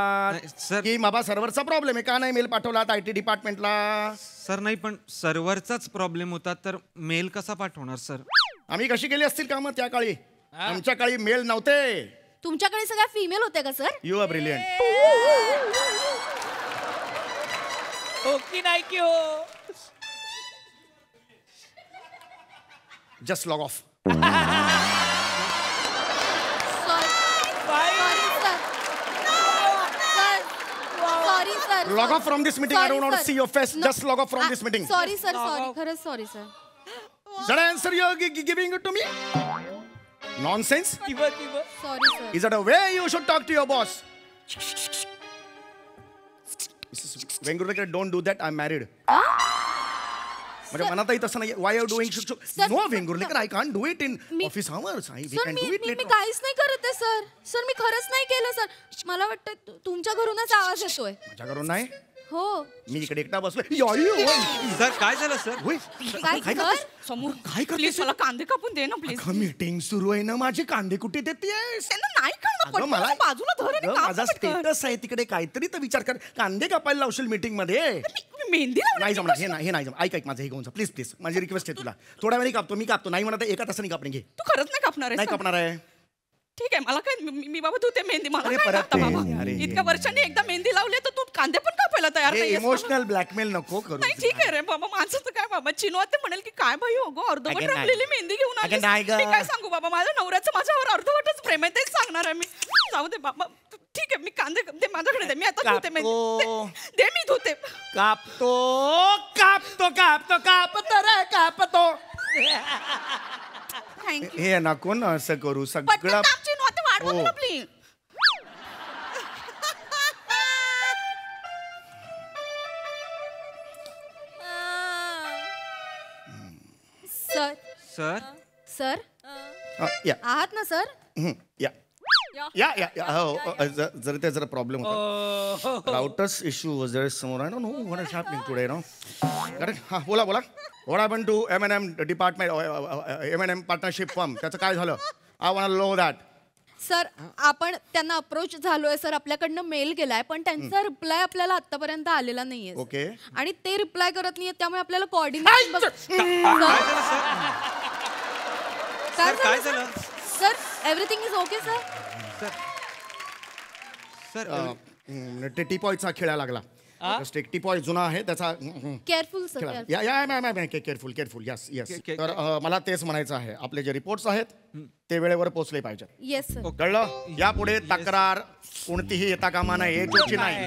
सर की बाबा सर्व्हरचा प्रॉब्लेम आहे का नाही मेल पाठवलात IT डिपार्टमेंटला? सर नाही पण सर्व्हरचाच प्रॉब्लेम होता तर मेल कसा पाठवणार सर? आम्ही कशी केली असतील कामं त्या काळी? आमच्या काळी मेल नव्हते. तुमच्याकडे सगळ्या फिमेल होत्या का सर? You R brilliant. हो की नाही की हो? Just log of. Sorry sir. Log off from this meeting. I don't want to see your face. Just log off from this meeting. Sorry sir sorry. खरंच sorry sir. That answer you're giving it to me? Nonsense. Sorry sir. Is that a way you should talk to your boss? Mrs. Vengurkar, don't do that. I'm married. म्हणजे मनातही तसं नाही. Why are you doing? No, Vengurkar, I can't do it in office hours. We sir can do it me later. काहीच नाही करत आहे सर. सर मी खरंच नाही केलं सर. मला वाटतं तुमच्या घरूनच आवाज येतोय. माझ्या घरून नाही. हो. मी इकडे एकटा बसलोय. सर काय झालं सर? काय सर? समोर काय करतेस? प्लीज मला कांदे कापून दे ना प्लीज. मीटिंग सुरू आहे ना माझी. कांदे कुठे देतेस? त्यांना नाही कळलं. अगं, मला बाजूला धर आणि अगं, काप माझा पटकन. स्टेटस आहे तिकडे. काहीतरी तर विचार कर. कांदे कापायला लावशील मीटिंग मध्ये? मी मेहंदी लावली. नाही जमणार. हे नाही जमणार. ऐक माझं हे घेऊन जा प्लीज प्लीज. माझी रिक्वेस्ट आहे तुला. थोड्या वेळी कापतो. मी कापतो. नाही म्हणत एका तासाने कापणे घे. तू खरंच नाही कापणार नाही आहे? कापणार आहे. ठीक आहे. मला काय मी बाबा तू ते मेहंदी मला अरे काय परत लागतं ते. बाबा? अरे. इतक्या वर्षांनी एकदा मेहंदी लावली तर तू कांदे पण कापायला तयार नाही. इमोशनल ब्लॅकमेल नको करू. नाही ठीक आहे रे बाबा. माझं तर काय बाबा चिनू ते म्हणेल की काय भाई हो गो अर्धवट अगं नाही. रंगलेली मेहंदी घेऊन आली. अगं नाही गं. मी काय सांगू बाबा. माझ्या नवऱ्याचं माझ्यावर अर्धवटच प्रेम आहे. तेच सांगणार आहे मी. जाऊ दे बाबा. ठीक आहे. मी कांदे दे माझ्याकडे दे. मी आता धुते मेहंदी. दे मी धुते. कापतो कापतो कापतो कापतो रे कापतो. थँक्यू. हे नको ना असं करू. पटकन सगळं काम चिनू आता वाढवू हो. ना प्लीज. सर सर सर या आहात ना सर? या या या या. हो जरा ते जरा प्रॉब्लेम होता. राउटर्स इश्यू वॉज देयर समोर. I don't know what is happening today no. Correct. हां बोला बोला. What happen to M&M department M&M partnership firm? त्याचं काय झालं? I want to know that. Sir आपण त्यांना अप्रोच झालोय सर. आपल्याकडनं मेल केलाय पण त्यांचा रिप्लाय आपल्याला आतापर्यंत आलेला नाहीये. ओके. आणि ते रिप्लाय करत नाहीये त्यामुळे आपल्याला कोऑर्डिनेशन काय झालं? Sir everything is okay sir. Sir ते टिपॉयचा खेळायला लागला. जस्ट एक टिपॉय जुना आहे त्याचा केअरफुल सर. या या केअरफुल केअरफुल. Yes yes. तर मला तेच म्हणायचं आहे. आपले जे रिपोर्ट्स आहेत ते वेळेवर पोहोचले पाहिजेत. Yes sir. कळलं? यापुढे तक्रार कोणतीही येता कामा नाही. एचओची नाही,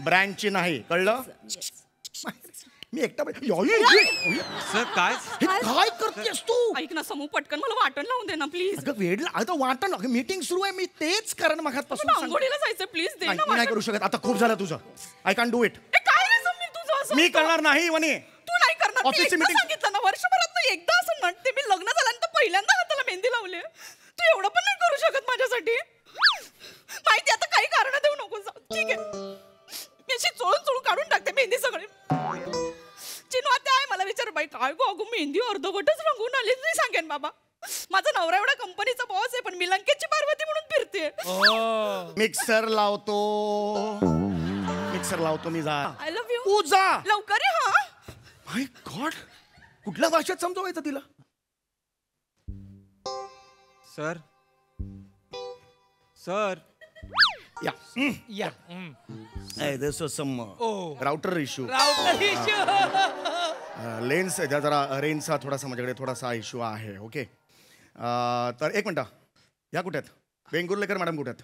ब्रँचची नाही. कळलं? मी एकटा सर काय काय करतेस तू? ऐक ना समूह पटकन मला वाटण लावून दे ना प्लीज. अगं वेळ आता वाटण मीटिंग सुरू आहे. मी तेच कारण मगातपासून अंघोळीला जायचं प्लीज दे ना. मी नाही करू शकत. आता खूप झालं तुझं. I can do it. काय रे समीर तुझं असं? मी करणार नाही वनी. तू नाही करणार. ऑफिसची मी एकदा meeting- सांगितलं ना वर्षभरात ना एकदा असं नटते. मी लग्न झाल्यानंतर पहिल्यांदा हाताला मेहंदी लावली. तू एवढं पण नाही करू शकत माझ्यासाठी. माहिती आता काही कारण देऊ नको. ठीक आहे. मी अशी चोळून चोळून काढून टाकते मेहंदी सगळी. विचार बाई काय गो अगं मेहंदी अर्धवटच रंगून आली नाही सांगेन बाबा. माझा नवरा एवढा कंपनीचा बॉस आहे पण मी लंकेची पार्वती म्हणून फिरते. मिक्सर लावतो मी जा. I love you. तू जा लवकर ये. हा माय गॉड कुठल्या भाषेत समजवायचं तिला. Sir sir yeah yeah this was some router issue. Router issue. Lens जरा रेंजचा थोडासा माझ्याकडे थोडासा इश्यू आहे. ओके तर एक मिनटं या कुठे आहेत वेंगुर्लेकर मॅडम कुठे आहेत.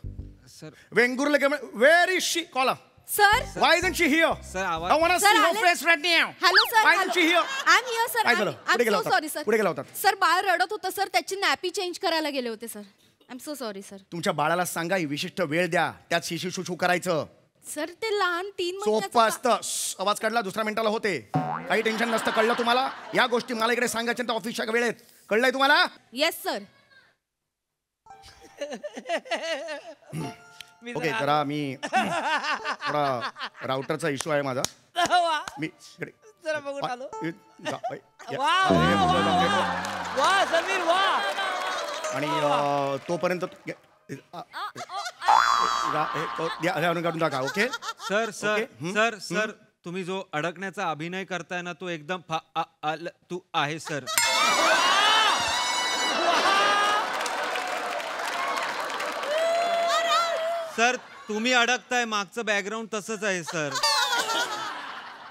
Sir Vengurlekar where is she. Call sir Why isn't she here? Sir आवाज. I want to Sir, see her आले- face right now. Hello sir. Why isn't she here? I am here sir. काय झालं? कुठे गेला होता? Sorry sir. कुठे गेला होता? सर बाळ रडत होतं सर त्याची नॅपी चेंज करायला गेले होते sir. I am so sorry sir. तुमच्या बाळाला सांगा ही विशिष्ट वेळ द्या त्यात शिशू करायचं. सर ते लहान 3 सोपं असतं. आवाज काढला 2 मिनिटाला होते. काही टेन्शन नसतं. कळलं तुम्हाला. या गोष्टी मला इकडे सांगायच्या ऑफिसच्या वेळेत. कळलंय तुम्हाला. Yes sir. ओके जरा मी थोडा राउटरचा इश्यू आहे माझा. मी इकडे जरा बघून आलो. जा, बाई. या. वा समीर वा. आणि तोपर्यंत काढून टाका. Okay sir sir okay, sir sir तुम्ही जो अडकण्याचा अभिनय करताय ना तो एकदम तू आहे सर. सर तुम्ही अडकताय मागचं बॅकग्राऊंड तसंच आहे सर.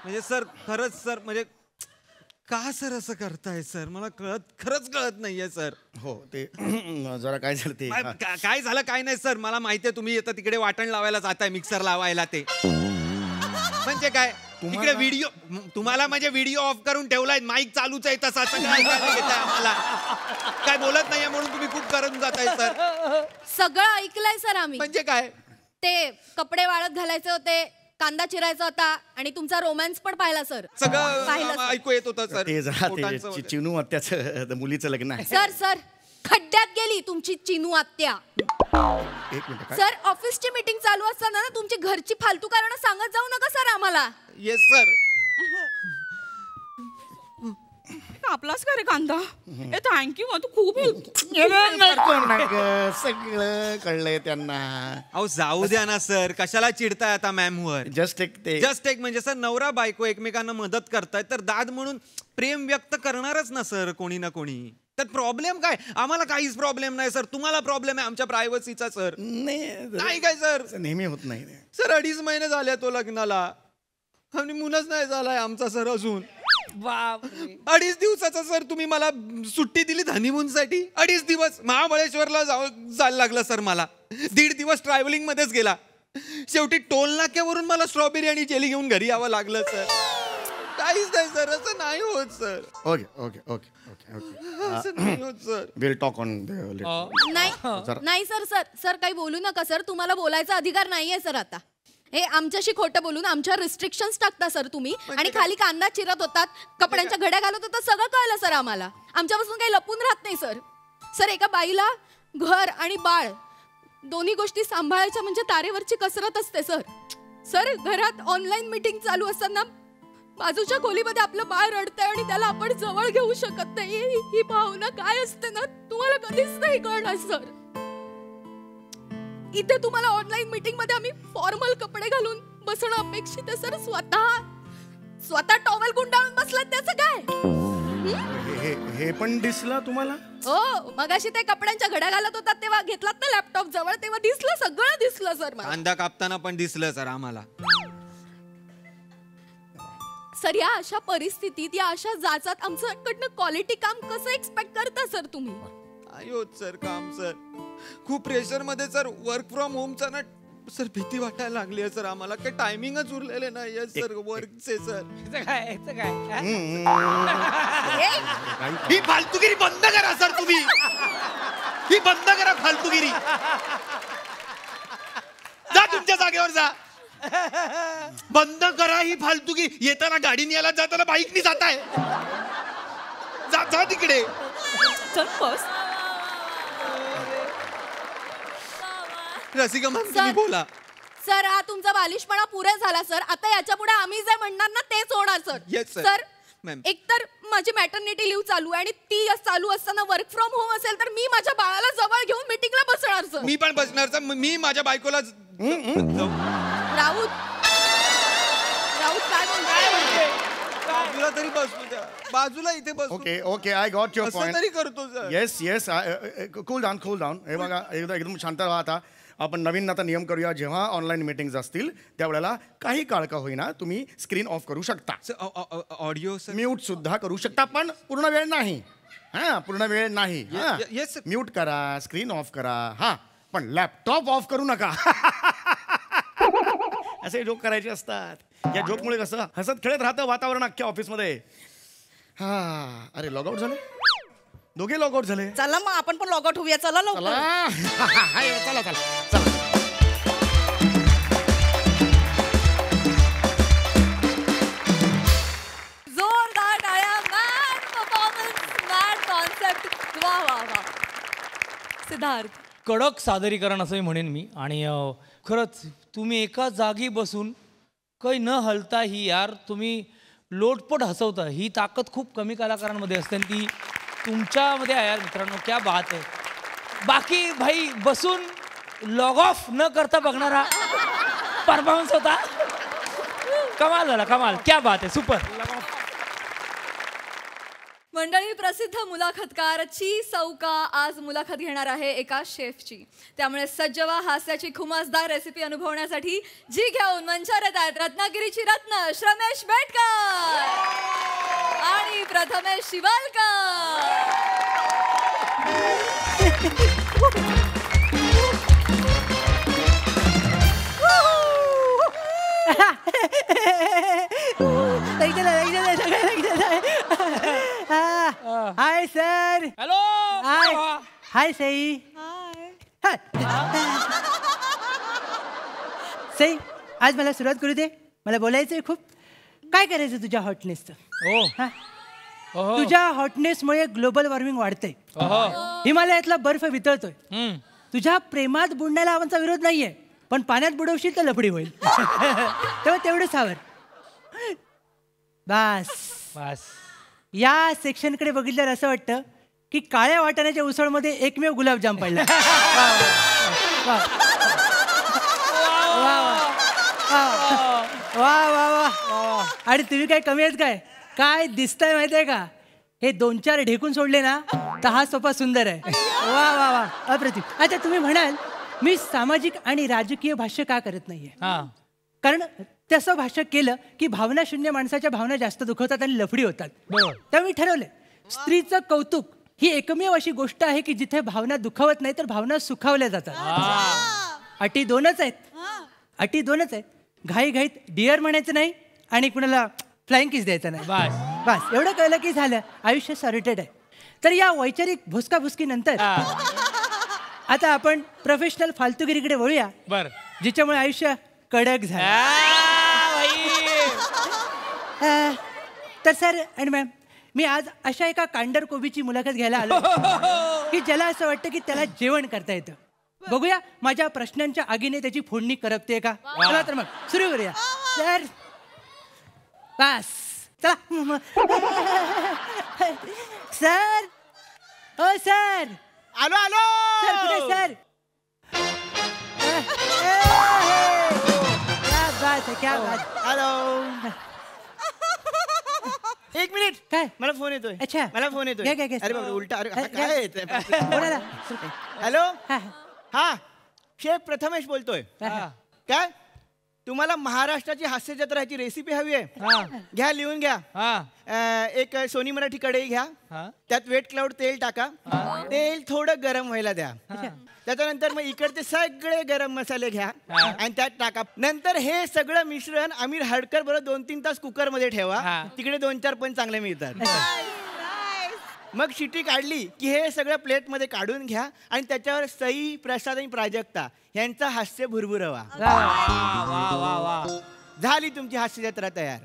म्हणजे सर खरंच सर म्हणजे का सर असं करताय सर मला खरंच कळत नाहीये सर. हो ते जरा काय झालं ते. काय झालं काय नाही सर मला माहितीये तुम्ही आता तिकडे वाटण लावायला जाताय मिक्सर लावायला ते म्हणजे काय तिकडे व्हिडिओ तुम्हाला म्हणजे व्हिडिओ ऑफ करून ठेवलाय माईक चालूच आहे तसा आम्हाला काय बोलत नाहीये म्हणून तुम्ही खूप करून जाताय सर. सगळं ऐकलंय सर आम्ही. म्हणजे काय ते कपडे वाळत घालायचे होते कांदा चिरायचा होता आणि तुमचा रोमॅन्स पण पाहिला सर. सगळं ऐकू येत होतं सर. ते जरा ते चिनू आत्याचं मुलीचं लग्न आहे. सर सर खड्ड्यात गेली तुमची चिनू आत्या. एक मिनिट सर ऑफिसची मीटिंग चालू असताना ना तुमची घरची फालतू कारण सांगत जाऊ नका सर आम्हाला. Yes sir. कापलास का रे कांदा. थँक्यू तू खूप सगळं कळलंय त्यांना. अहो जाऊ द्या ना सर कशाला चिडताय आता मॅम वर. जस्ट एक म्हणजे सर नवरा बायको एकमेकांना मदत करताय तर दाद म्हणून प्रेम व्यक्त करणारच ना सर कोणी ना कोणी. तर प्रॉब्लेम काय आम्हाला काहीच प्रॉब्लेम नाही सर. तुम्हाला प्रॉब्लेम आहे आमच्या प्रायव्हसीचा सर. नाही काय सर नेहमी होत नाही सर. 2.5 महिने झाले तो लग्नाला आणि मुलंच नाही झालाय आमचा सर अजून. 2.5 दिवसाचा सर तुम्ही मला सुट्टी दिली हनीमून साठी. 2.5 दिवस महाबळेश्वरला जायला लागलं सर मला. 1.5 दिवस ट्रॅव्हलिंग मध्येच गेला. शेवटी टोल नाक्यावरून मला स्ट्रॉबेरी आणि जेली घेऊन घरी यावं लागलं सर. काहीच नाही सर असं नाही होत sir. Okay okay okay okay okay असं नाही होत सर. Will talk on. नाही सर सर सर काही बोलू नका सर. तुम्हाला बोलायचा अधिकार नाहीये सर. आता हे आमच्याशी खोटं बोलून आमच्या रिस्ट्रिक्शन्स टाकता सर तुम्ही. आणि खाली कांदा चिरत होतात कपड्यांच्या घड्या घालत होतात सगळं कळलं सर आम्हाला. आमच्यापासून काही लपून राहत नाही सर. सर एका बाईला घर आणि बाळ दोन्ही गोष्टी सांभाळायच्या म्हणजे तारेवरची कसरत असते सर. सर घरात ऑनलाईन मीटिंग चालू असताना बाजूच्या खोलीमध्ये आपलं बाळ रडतंय आणि त्याला आपण जवळ घेऊ शकत नाही. ही भावना काय असते ना तुम्हाला कधीच नाही कळणार सर. इथे तुम्हाला ऑनलाईन मीटिंग मध्ये आम्ही फॉर्मल कपडे घालून बसणं अपेक्षित आहे सर. स्वतः टॉवेल गुंडाळून बसलात त्याचं काय. हे पण दिसलं तुम्हाला. हो मगाशी ते कपड्यांच्या घड्या घालत होतात तेव्हा घेतलात ना लॅपटॉप जवळ तेव्हा दिसलं सगळं दिसलं सर मला. कांदा कापताना पण दिसलं सर आम्हाला. सर या अशा परिस्थितीत या अशा जाचात आमच्याकडनं क्वालिटी काम कसं एक्सपेक्ट करता सर तुम्ही. आयोत सर काम सर खूप प्रेशर मध्ये सर. वर्क फ्रॉम होमचा ना सर भीती वाटायला लागली आहे सर आम्हाला. काही टायमिंगच उरलेले नाहीये सर वर्कचे सर. ही फालतूगिरी बंद करा सर तुम्ही. ही बंद करा फालतूगिरी. जा तुमच्या जागेवर जा. बंद करा ही फालतूगिरी. येताना गाडीने यायला जाताना बाईकनी जाताय. जा तिकडे. चल बस. रसिका मॅम तुम्ही बोला. सर हा तुमचा बालिशपणा पुरे झाला सर. आता याच्या पुढे आम्ही जे म्हणणार ना तेच होणार sir. Yes, sir. Sir Ma'am. एकतर माझी मॅटर्निटी लिव्ह चालू आहे आणि ती चालू असताना वर्क फ्रॉम होम असेल तर मी माझ्या बाळाला जवळ घेऊन मीटिंगला बसणार सर. मी पण बसणार सर. मी माझ्या बायकोला राऊत काय म्हणतोय? बाजूला तरी बसू द्या. बाजूला इथे बस. ओके आय गॉट युअर असं पॉइंट. तरी करतो सर. Yes cool down. हे बघा एकदम शांत राहा. आता आपण नवीन आता नियम करूया. जेव्हा ऑनलाईन मीटिंग्स असतील त्यावेळेला काही काळ का होईना तुम्ही स्क्रीन ऑफ करू शकता. ऑडिओ म्यूट सुद्धा करू शकता पण पूर्ण वेळ नाही. पूर्ण वेळ नाही. येस म्यूट करा, स्क्रीन ऑफ करा. पण लॅपटॉप ऑफ करू नका. असे जोक करायचे असतात. या जोकमुळे कसं हसत खेळत राहतं वातावरण अख्ख्या ऑफिसमध्ये. अरे लॉगआउट झाले, दोघे लॉगआउट झाले. चला मग आपण पण लॉगआउट होऊया. चला लवकर. चला. जोरदार टाळ्या. Mad performance, mad concept. वा. सिद्धार्थ, कडक सादरीकरण असं म्हणेन मी. आणि खरंच तुम्ही एका जागी बसून काही न हलता ही यार तुम्ही लोटपट हसवता ही ताकद खूप कमी कलाकारांमध्ये असते आणि ती तुमच्यामध्ये आहे यार मित्रांनो. क्या बात आहे. बाकी भाई बसून लॉग ऑफ न करता बघणारा परफॉर्मन्स होता. कमाल झाला, कमाल. क्या बात आहे. सुपर. मंडळी, प्रसिद्ध मुलाखतकारची सौका आज मुलाखत घेणार आहे एका शेफची. त्यामुळे सज्ज व्हा हास्याची खुमासदार रेसिपी अनुभवण्यासाठी जी घेऊन मंचावर येत आहेत रत्नागिरीची रत्न श्रमेश बेटकर आणि Prathamesh Shivalkar. Hi sir. Hello. Hi Sai. Sai, आज मला सुरुवात करू दे. मला बोलायचंय खूप. काय करायचं तुझ्या हॉटनेसचं? तुझ्या हॉटनेसमुळे ग्लोबल वॉर्मिंग वाढते. हिमालयातला बर्फ वितळतोय. तुझ्या प्रेमात बुडण्याला आमचा विरोध नाहीये, पण पाण्यात बुडवशील तर लफडी होईल. तेव्हा तेवढं सावर. बस. या सेक्शनकडे बघितल्यावर असं वाटतं की काळ्या वाटाण्याच्या उसळमध्ये एकमेव गुलाबजाम पडला. वा. आणि तुम्ही काय कमी आहेत काय दिसतंय माहितीये का? हे 2-4 ढेकून सोडले ना तर हा सोफा सुंदर आहे. वा. अप्रतिम. आता तुम्ही म्हणाल मी सामाजिक आणि राजकीय भाष्य का करत नाहीये? कारण तसं भाष्य केलं की भावना शून्य माणसाच्या भावना जास्त दुखवतात आणि लफडी होतात. त्यामुळे मी ठरवलंय स्त्रीचं कौतुक ही एकमेव अशी गोष्ट आहे की जिथे भावना दुखावत नाही तर भावना सुखावल्या जातात. अटी दोनच आहेत. घाईघाईत डिअर म्हणायचं नाही आणि कुणाला फ्लाइंग किस द्यायचं नाही. बस एवढं कळलं की झालं, आयुष्य सॉर्टेड आहे. तर या वैचारिक भुसकाभुसकी नंतर आता आपण प्रोफेशनल फालतूगिरीकडे वळूया. जिच्यामुळे आयुष्य कडक झालं. तर सर आणि मॅम, मी आज अशा एका कांडर कोबीची मुलाखत घ्यायला आलो की ज्याला असं वाटतं की त्याला जेवण करता येतं. बघूया माझ्या प्रश्नांच्या आगीने त्याची फोडणी करपते का. चला तर मग सुरू करूया. सर बस चला. सर. सर आलो. सर कुठे सर? क्या बात. हॅलो. एक मिनिट. काय? मला फोन येतोय. अच्छा. मला फोन येतोय. काय? अरे बाबा उलटा. अरे काय येतोय? बोला. हॅलो. हा शेफ प्रथमेश बोलतोय. काय तुम्हाला महाराष्ट्राची हास्य जत्राची रेसिपी हवी आहे? घ्या, लिहून घ्या. एक सोनी मराठी कढई घ्या. त्यात वेट क्लाउड तेल टाका. तेल थोडं गरम व्हायला द्या. त्याच्यानंतर मग इकडचे सगळे गरम मसाले घ्या आणि त्यात टाका. नंतर हे सगळं मिश्रण आमिर हडकर बरोबर 2-3 तास कुकर मध्ये ठेवा. तिकडे 2-4 पण चांगले मिळतात. मग शिटी काढली की हे सगळं प्लेट मध्ये काढून घ्या आणि त्याच्यावर सई, प्रसाद आणि प्राजक्ता यांचा हास्य भुरभुरवा. झाली तुमची हास्य जत्रा तयार.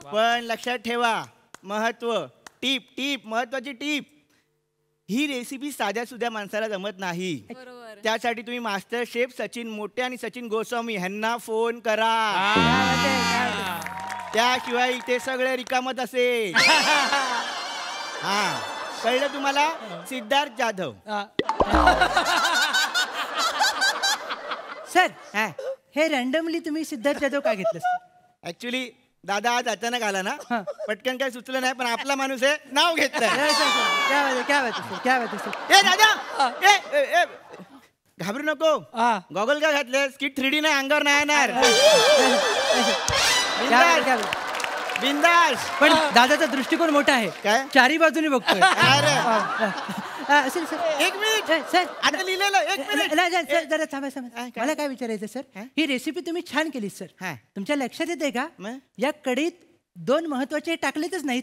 पण लक्षात ठेवा, महत्वाची टीप, ही रेसिपी साध्या सुध्या माणसाला जमत नाही. त्यासाठी तुम्ही मास्टर शेफ सचिन मोटे आणि सचिन गोस्वामी यांना फोन करा. त्याशिवाय इथे सगळे रिकामत असेल. हा कळलं तुम्हाला? सिद्धार्थ जाधव. सर हे रँडमली तुम्ही सिद्धार्थ जाधव का घेतलं सर? ऍक्च्युली दादा आज अचानक आला ना, पटकन काय सुचलं नाही, पण आपला माणूस आहे, नाव घेतलंय. क्या बात है सर, क्या बात है सर. ए दादा, घाबरू नको. गॉगल का घातलेस की 3D नाही, अंगावर नाही येणार. बिंदास. पण दादाचा दृष्टिकोन मोठा आहे. काय? चारी बाजूने बघतोय. सर एक मिनिट सर आता लिहिलेलं एक मिनिट. सर जरा थांबा थांबा. मला काय विचारायचं सर, ही रेसिपी तुम्ही छान केली सर. तुमच्या लक्षात येते का या कढईत 2 महत्वाचे टाकलेतच नाहीत?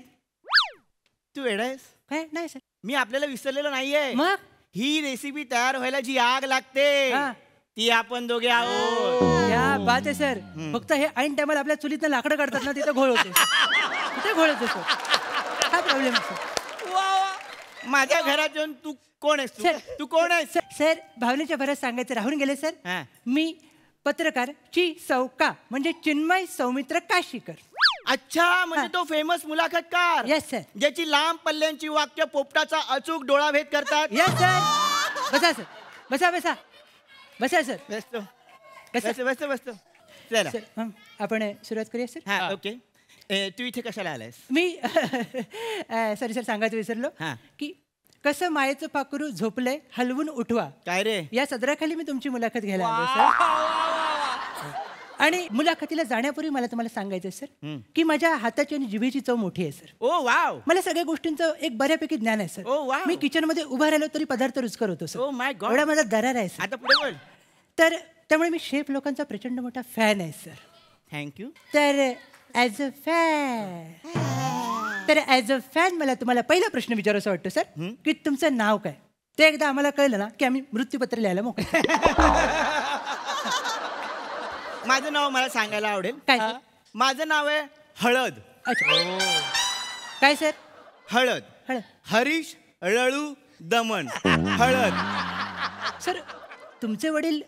तू वेडायस काय? नाही सर, मी आपल्याला विसरलेलो नाहीये. मग ही रेसिपी तयार व्हायला जी आग लागते ती आपण दोघे आहोत. या बात आहे सर. फक्त हे ऐन टायमाला आपल्या चुलीतनं लाकडं काढतात ना, तिथं घोळ होते. तिथे घोळ होते सर. काय प्रॉब्लेम आहे सर? माझ्या घरात येऊन तू कोण आहेस? तू कोण आहेस? सर भावनेच्या भरात सांगायचं राहून गेले सर. मी पत्रकार चिसौका म्हणजे चिन्मय सौमित्र काशीकर. अच्छा, म्हणजे तो फेमस मुलाखतकार. Yes sir. ज्याची लांब पल्ल्यांची वाक्य पोपटाचा अचूक डोळाभेद करतात. Yes sir. बसा सर, बसा बसा बसा सर. बसतो बसतो बसतो. चला सर आपण सुरुवात करूया सर. हा ओके. तू इथे कशाला आलायस? मी सॉरी सर सांगायचं विसरलो की कसं मायेचं पाखरू झोपलंय हलवून उठवा. काय रे? या सदराखाली मी तुमची मुलाखत घ्यायला आलो सर. आणि मुलाखतीला जाण्यापूर्वी मला तुम्हाला सांगायचं सर की माझ्या हाताची आणि जिभेची चव मोठी आहे सर. ओ वाव. मला सगळ्या गोष्टींचं एक बऱ्यापैकी ज्ञान आहे सर. ओ वाव. मी किचन मध्ये उभा राहिलो तरी पदार्थ रुचकर होतो सर. Oh my God. एवढा माझा दरार आहे सर. आता पुढे बोल. तर त्यामुळे मी शेफ लोकांचा प्रचंड मोठा फॅन आहे सर. थँक्यू. तर ॲज अ फॅन मला तुम्हाला पहिला प्रश्न विचारायचा वाटतो सर की तुमचं नाव काय? ते एकदा आम्हाला कळलं ना की आम्ही मृत्यूपत्र लिहायला मोकळे. माझं नाव मला सांगायला आवडेल. काय? माझं नाव आहे हळद. अच्छा. काय सर? हळद. हळद. हरीश रळू दमन हळद. सर तुमचे वडील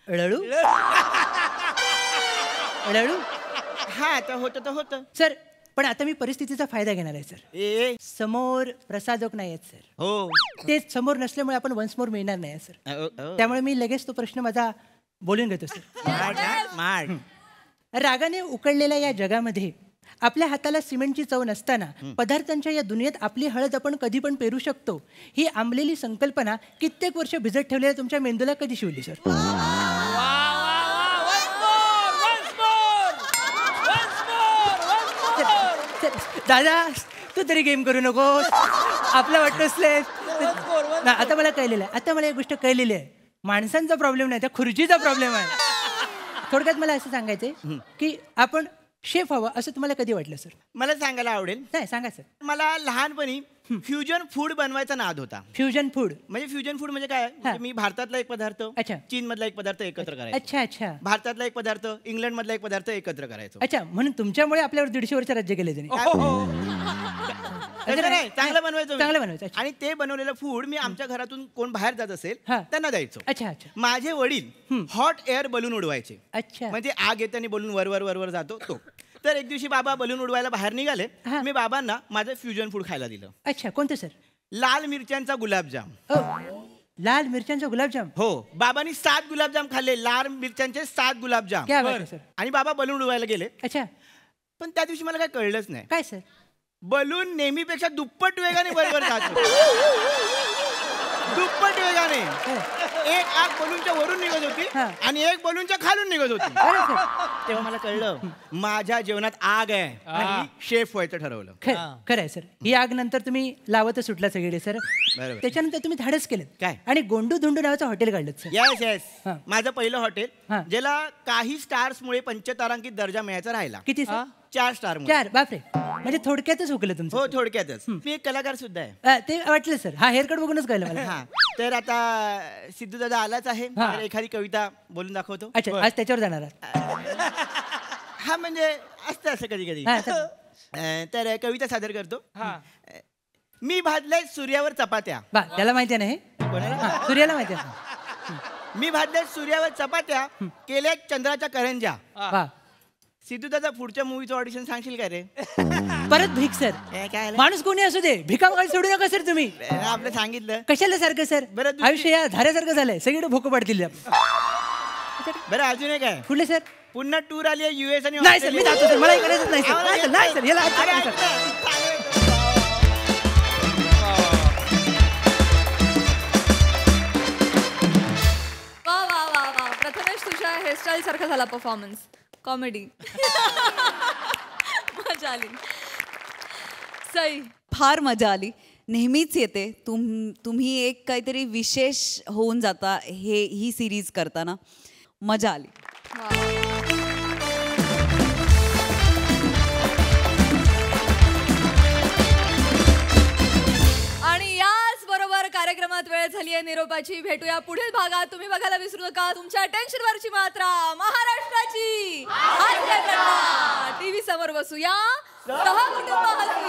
रळू? रळू? हा तर होतं सर. पण आता मी परिस्थितीचा फायदा घेणार आहे सर. ए समोर प्रसादक नाही आहेत सर. हो. ते समोर नसल्यामुळे आपण वन्स मोर मिळणार नाही सर. त्यामुळे मी लगेच तो प्रश्न माझा बोलून घेतो सर. रागाने उकळलेल्या या जगामध्ये आपल्या हाताला सिमेंटची चव नसताना पदार्थांच्या या दुनियेत आपली हळद आपण कधी पण पेरू शकतो ही आंबलेली संकल्पना कित्येक वर्ष भिजत ठेवलेल्या तुमच्या मेंदूला कधी शिवली सर? दादा तू तरी गेम करू नको. आपलं वाटतंच ना. आता मला कळलेलं आहे. आता मला एक गोष्ट कळलेली आहे. माणसांचा प्रॉब्लेम नाही, त्या खुर्चीचा प्रॉब्लेम आहे. थोडक्यात मला असं सांगायचंय की आपण शेफ हवं असं तुम्हाला कधी वाटलं सर? मला सांगायला आवडेल. नाही सांगा सर. मला लहानपणी फ्युजन फूड बनवायचा नाद होता. फ्युजन फूड म्हणजे फ्युजन फूड म्हणजे काय? म्हणजे मी भारतातला एक पदार्थ चीन मधला एक पदार्थ एकत्र करायचो. अच्छा अच्छा. भारतातला एक पदार्थ इंग्लंड मधला एक पदार्थ एकत्र करायचो. अच्छा म्हणून तुमच्यामुळे आपल्यावर 150 वर्ष राज्य केले त्यांनी. चांगलं बनवायचं. चांगलं बनवायचं. आणि ते बनवलेलं फूड मी आमच्या घरातून कोण बाहेर जात असेल त्यांना द्यायचो. अच्छा अच्छा. माझे वडील हॉट एअर बलून उडवायचे. अच्छा. म्हणजे आग येताना बलून वरवर वरवर जातो तो. तर एक दिवशी बाबा बलून उडवायला बाहेर निघाले. मी बाबांना माझं फ्युजन फूड खायला दिलं. अच्छा कोणतं सर? लाल मिरच्यांचा गुलाबजाम. लाल मिरच्यांचा गुलाबजाम? हो. बाबांनी 7 गुलाबजाम खाल्ले. लाल मिरच्यांचे 7 गुलाबजाम. क्या बात आहे सर. आणि बाबा बलून उडवायला गेले. अच्छा. पण त्या दिवशी मला काय कळलंच नाही. काय सर? बलून नेहमीपेक्षा दुप्पट वेगाने बरोबर जातो. दुप्पट वेगाने. एक आग बलूनच्या वरून निघत होती आणि एक बलूनच्या खालून निघत होती. तेव्हा मला कळलं माझ्या जीवनात आग आहे आणि शेफ व्हायचं ठरवलं. खरं आहे सर. ही आग नंतर तुम्ही लावतच सुटला सगळे सर. त्याच्यानंतर तुम्ही धाडस केलं काय? आणि गोंडू धुंडू नावाचं हॉटेल काढलं सर. Yes yes. माझं पहिलं हॉटेल ज्याला काही स्टार्स मुळे पंचतारांकित दर्जा मिळायचा राहिला. किती सर? 4 स्टार. 4. बापरे. म्हणजे थोडक्यातच हुकलं तुमचं. हो थोडक्यातच. मी एक कलाकार सुद्धा आहे. ते वाटलं सर. हा हेअरकट बघूनच कळलं मला. हा तर आता सिद्धू दादा आलाच आहे. एखादी कविता बोलून दाखवतो. अच्छा आज त्याच्यावर जाणार आहात? हा म्हणजे असतं असं कधी कधी. तर कविता सादर करतो. मी भाजले सूर्यावर चपात्या. त्याला माहिती आहे ना हे? कोणाला? सूर्याला माहिती आहे. मी भाजले सूर्यावर चपात्या केल्या चंद्राच्या करंजा. सिद्धू दादा पुढच्या मूवीचं ऑडिशन सांगशील का रे? परत भीक सर. काय माणूस कोणी असू दे, भिका मागायला सोडू नका सर तुम्ही. आपलं सांगितलं. कशाला सारखं सर? बरं, आयुष्य या धाऱ्यासारखं झालंय, सगळीकडे भोकं पडतील. बरं अजून एक आहे. कुठले सर? पुन्हा टूर आली आहे US आणि नाही सर, मी जातो सर, मला करायचं नाही सर. नाही सर, नाही सर, याला अरे, नाही, सर. वा वा वा वा, प्रथमेश तुझ्या हेअरस्टाईल सारखा झाला परफॉर्मन्स. कॉमेडी. मजा आली. सई. फार मजा आली. नेहमीच येते तुम्ही एक काहीतरी विशेष होऊन जाता ही सिरीज करताना. मजा आली. आणि याच बरोबर कार्यक्रमात वेळ झाली आहे निरोपाची. भेटूया पुढील भागात. तुम्ही बघायला विसरू नका तुमच्या टेन्शनवरची मात्रा महाराष्ट्राची. टीव्ही समोर बसूया, सहकुटुंब हसूया.